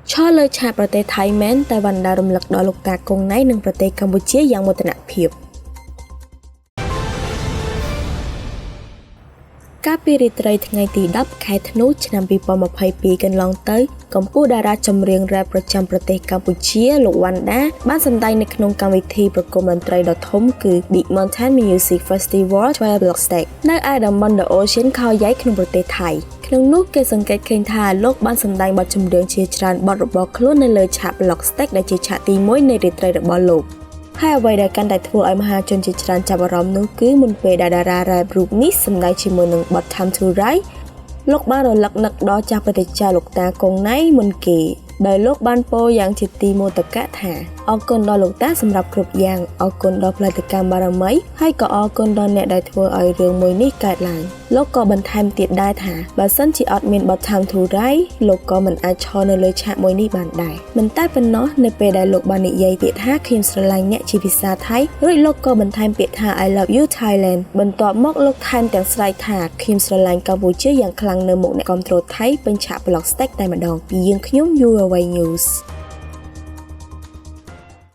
ឆោលើឆាកប្រទេសថៃមែនតែវណ្ណដារំលឹកដល់លោកតាគង់ណៃនិងប្រទេសកម្ពុជាយ៉ាងមោទនភាពកាលពីរាត្រីថ្ងៃទី10ខែធ្នូឆ្នាំ2022កន្លងទៅកម្ពុជាតារាចម្រៀងរ៉េបប្រចាំប្រទេសកម្ពុជាលោកវណ្ណដាបានសម្ដែងនៅក្នុងកម្មវិធីប្រគំតន្ត្រីដ៏ធំគឺ Big Mountain Music Festival 12 Block Stage នៅឯតំបន់ The Ocean ខោយ៉ៃក្នុងប្រទេសថៃក្នុងនោះគេសង្កេតឃើញថាលោកបានសម្ដែងបទចម្រៀងជាច្រើនបទរបស់ខ្លួននៅលើឆាក Block Stage ដែលជាឆាកទី1នៃរាត្រីរបស់លោកហើយអ្វីដែលកាន់តែធ្វើឲ្យមហាជនជាច្រើនចាប់អារម្មណ៍នោះគឺមុនពេលដែលតារារ៉េបរូបនេះសម្ដែងជាមួយនឹងបទ Time to Rise លោកបានរលឹកនឹកដល់ចាស់ព្រឹទ្ធាចារ្យលោកតាគង់ណៃមុនគេដោយលោកបានពោលយ៉ាងជាទីមោទកៈថាអរគុណដល់លោកតាសម្រាប់គ្រប់យ៉ាងអរគុណដល់ផលិតកម្មបារមីហើយក៏អរគុណដល់អ្នកដែលធ្វើឲ្យរឿងមួយនេះកើតឡើងលោកក៏បន្ថែមទៀតដែរថាបើសិនជាអត់មានបទ Time to Rise លោកក៏មិនអាចឈរនៅលើឆាកមួយនេះបានដែរមិនតែប៉ុណ្ណោះនៅពេលដែលលោកបាននិយាយទៀតថាខ្ញុំស្រឡាញ់អ្នកជាភាសាថៃរួចលោកក៏បន្ថែមពាក្យថា I love you Thailand បន្ទាប់មកលោកថែមទាំងស្រែកថាខ្ញុំស្រឡាញ់កម្ពុជាយ៉ាងខ្លាំងនៅមុខអ្នកគាំទ្រថៃពេញឆាក Block Stage តែម្ដងពីយើងខ្ញុំ UAV News